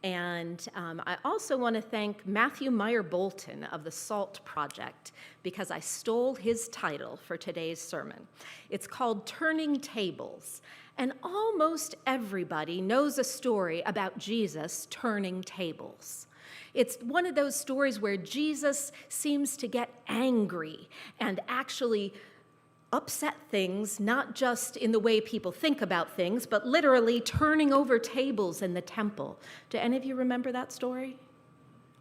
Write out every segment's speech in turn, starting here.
And I also want to thank Matthew Meyer Bolton of the SALT Project because I stole his title for today's sermon. It's called Turning Tables, and almost everybody knows a story about Jesus turning tables. It's one of those stories where Jesus seems to get angry and actually upset things, not just in the way people think about things, but literally turning over tables in the temple. Do any of you remember that story?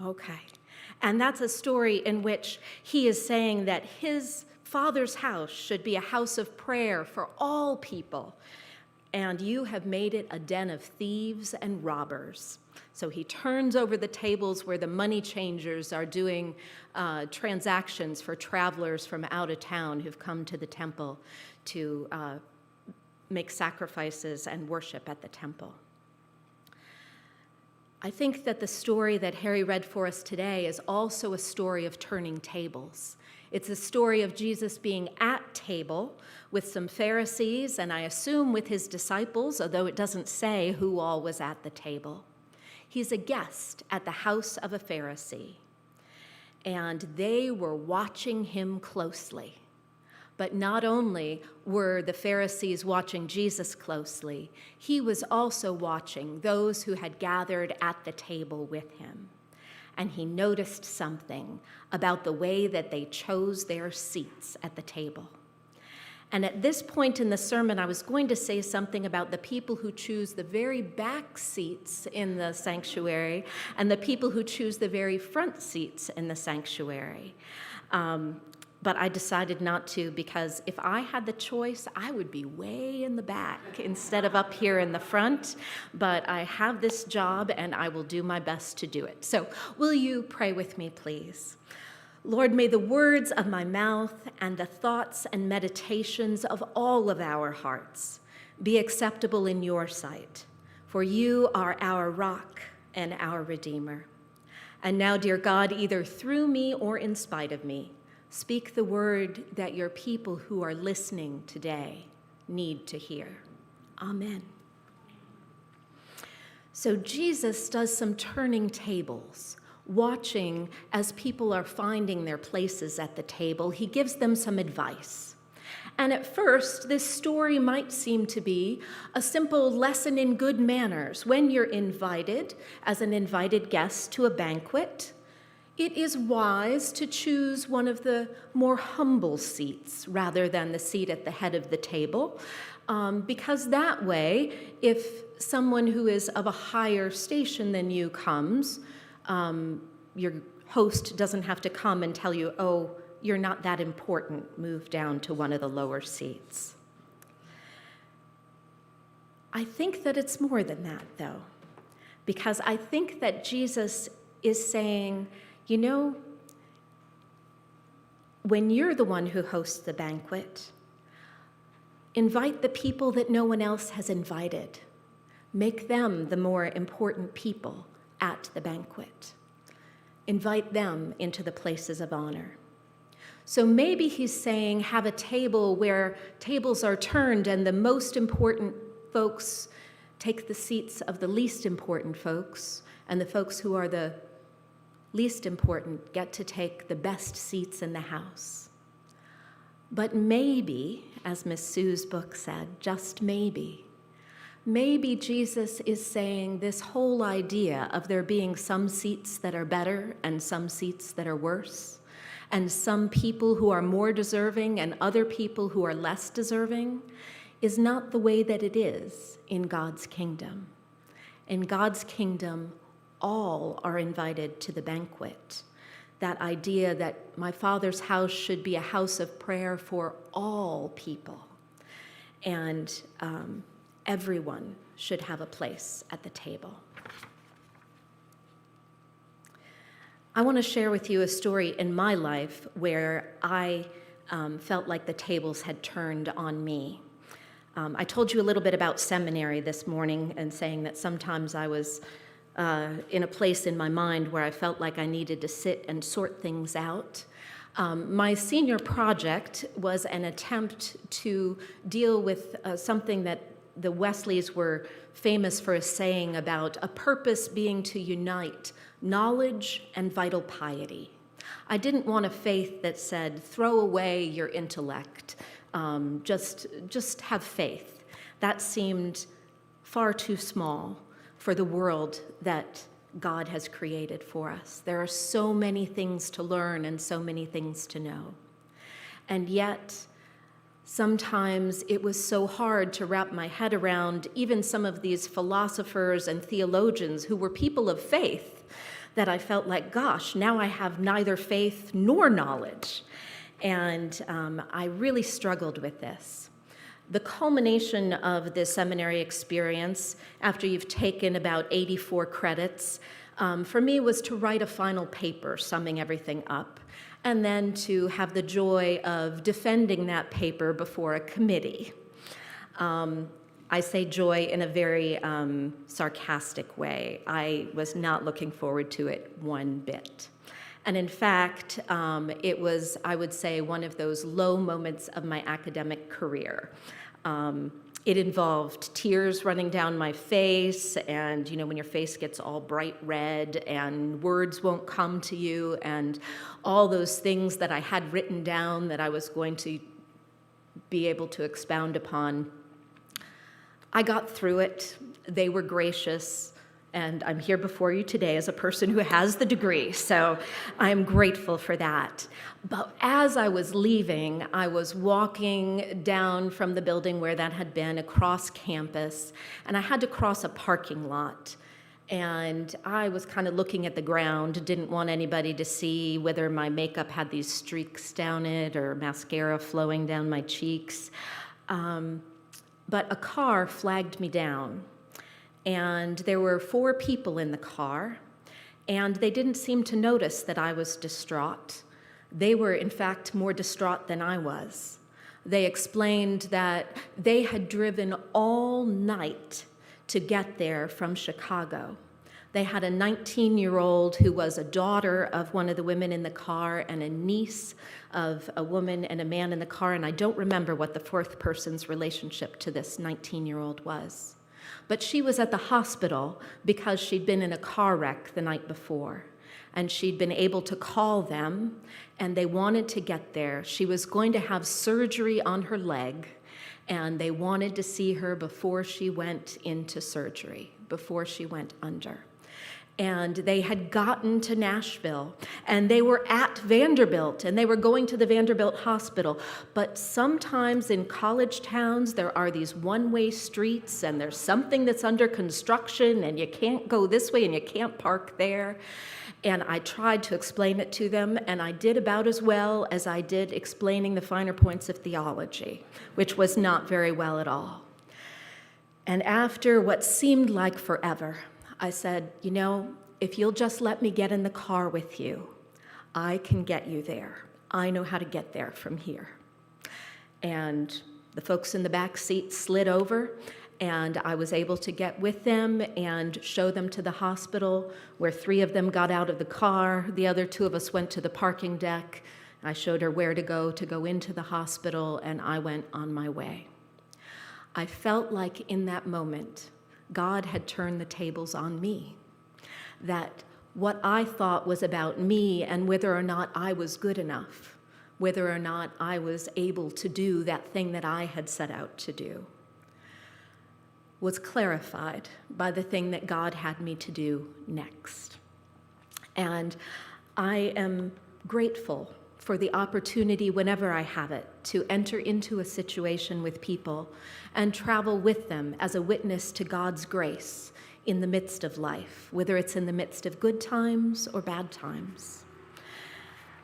Okay. And that's a story in which he is saying that his Father's house should be a house of prayer for all people, and you have made it a den of thieves and robbers. So he turns over the tables where the money changers are doing transactions for travelers from out of town who've come to the temple to make sacrifices and worship at the temple. I think that the story that Harry read for us today is also a story of turning tables. It's a story of Jesus being at table with some Pharisees, and I assume with his disciples, although it doesn't say who all was at the table. He's a guest at the house of a Pharisee, and they were watching him closely. But not only were the Pharisees watching Jesus closely, he was also watching those who had gathered at the table with him. And he noticed something about the way that they chose their seats at the table. And at this point in the sermon, I was going to say something about the people who choose the very back seats in the sanctuary and the people who choose the very front seats in the sanctuary. But I decided not to, because if I had the choice, I would be way in the back instead of up here in the front. But I have this job, and I will do my best to do it. So will you pray with me, please? Lord, may the words of my mouth and the thoughts and meditations of all of our hearts be acceptable in your sight, for you are our rock and our Redeemer. And now, dear God, either through me or in spite of me, speak the word that your people who are listening today need to hear. Amen. So Jesus does some turning tables, watching as people are finding their places at the table. He gives them some advice. And at first, this story might seem to be a simple lesson in good manners. When you're invited as an invited guest to a banquet, it is wise to choose one of the more humble seats rather than the seat at the head of the table, because that way, if someone who is of a higher station than you comes, your host doesn't have to come and tell you, oh, you're not that important, move down to one of the lower seats. I think that it's more than that, though, because I think that Jesus is saying, you know, when you're the one who hosts the banquet, invite the people that no one else has invited. Make them the more important people at the banquet. Invite them into the places of honor. So maybe he's saying have a table where tables are turned and the most important folks take the seats of the least important folks, and the folks who are the least important get to take the best seats in the house. But maybe, as Miss Sue's book said, just maybe Jesus is saying this whole idea of there being some seats that are better and some seats that are worse, and some people who are more deserving and other people who are less deserving, is not the way that it is in God's kingdom. In God's kingdom, all are invited to the banquet. That idea that my Father's house should be a house of prayer for all people. And everyone should have a place at the table. I want to share with you a story in my life where I felt like the tables had turned on me. I told you a little bit about seminary this morning and saying that sometimes I was in a place in my mind where I felt like I needed to sit and sort things out. My senior project was an attempt to deal with something that the Wesleys were famous for a saying about a purpose being to unite knowledge and vital piety. I didn't want a faith that said, throw away your intellect, just have faith. That seemed far too small for the world that God has created for us. There are so many things to learn and so many things to know. And yet, sometimes it was so hard to wrap my head around even some of these philosophers and theologians who were people of faith that I felt like, gosh, now I have neither faith nor knowledge. And I really struggled with this. The culmination of the seminary experience, after you've taken about 84 credits, for me was to write a final paper summing everything up, and then to have the joy of defending that paper before a committee. I say joy in a very sarcastic way. I was not looking forward to it one bit. And in fact, it was, I would say, one of those low moments of my academic career. It involved tears running down my face, and when your face gets all bright red and words won't come to you, and all those things that I had written down that I was going to be able to expound upon. I got through it. They were gracious. And I'm here before you today as a person who has the degree, so I'm grateful for that. But as I was leaving, I was walking down from the building where that had been across campus, and I had to cross a parking lot. And I was kind of looking at the ground, didn't want anybody to see whether my makeup had these streaks down it or mascara flowing down my cheeks. But a car flagged me down. And there were 4 people in the car, and they didn't seem to notice that I was distraught. They were, in fact, more distraught than I was. They explained that they had driven all night to get there from Chicago. They had a 19-year-old who was a daughter of one of the women in the car and a niece of a woman and a man in the car, and I don't remember what the 4th person's relationship to this 19-year-old was. But she was at the hospital because she'd been in a car wreck the night before, and she'd been able to call them, and they wanted to get there. She was going to have surgery on her leg, and they wanted to see her before she went into surgery, before she went under. And they had gotten to Nashville, and they were at Vanderbilt, and they were going to the Vanderbilt Hospital. But sometimes in college towns, there are these one-way streets, and there's something that's under construction, and you can't go this way, and you can't park there. And I tried to explain it to them, and I did about as well as I did explaining the finer points of theology, which was not very well at all. And after what seemed like forever, I said, if you'll just let me get in the car with you, I can get you there. I know how to get there from here. And the folks in the back seat slid over, and I was able to get with them and show them to the hospital, where 3 of them got out of the car. The other 2 of us went to the parking deck. I showed her where to go into the hospital, and I went on my way. I felt like in that moment, God had turned the tables on me, that what I thought was about me and whether or not I was good enough, whether or not I was able to do that thing that I had set out to do, was clarified by the thing that God had me to do next. And I am grateful for the opportunity, whenever I have it, to enter into a situation with people and travel with them as a witness to God's grace in the midst of life, whether it's in the midst of good times or bad times.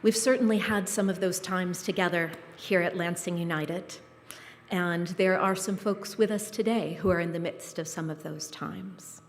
We've certainly had some of those times together here at Lansing United, and there are some folks with us today who are in the midst of some of those times.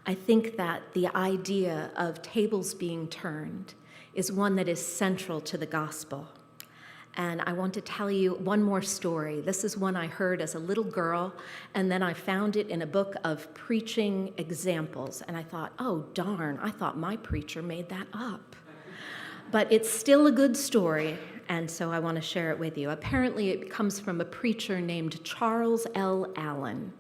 I think that the idea of tables being turned is one that is central to the gospel. And I want to tell you one more story. This is one I heard as a little girl, and then I found it in a book of preaching examples. And I thought, oh, darn, I thought my preacher made that up. But it's still a good story, and so I want to share it with you. Apparently, it comes from a preacher named Charles L. Allen.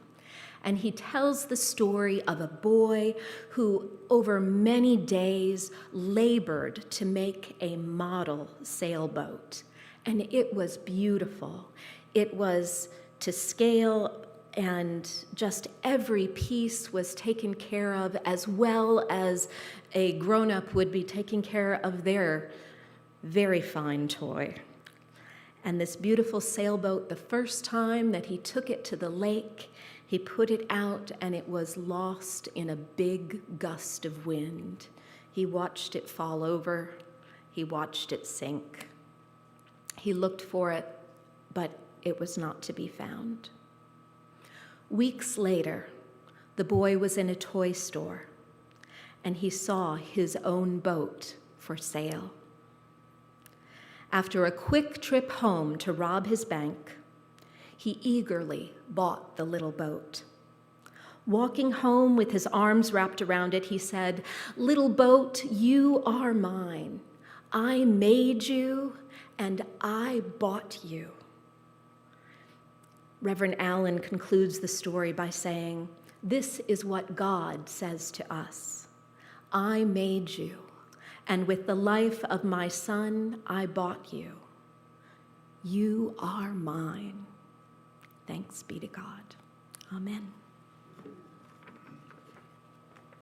And he tells the story of a boy who, over many days, labored to make a model sailboat. And it was beautiful. It was to scale, and just every piece was taken care of, as well as a grown-up would be taking care of their very fine toy. And this beautiful sailboat, the first time that he took it to the lake, he put it out and it was lost in a big gust of wind. He watched it fall over. He watched it sink. He looked for it, but it was not to be found. Weeks later, the boy was in a toy store and he saw his own boat for sale. After a quick trip home to rob his bank, he eagerly bought the little boat. Walking home with his arms wrapped around it, he said, "Little boat, you are mine. I made you and I bought you." Reverend Allen concludes the story by saying, "This is what God says to us. I made you, and with the life of my son, I bought you. You are mine." Thanks be to God. Amen.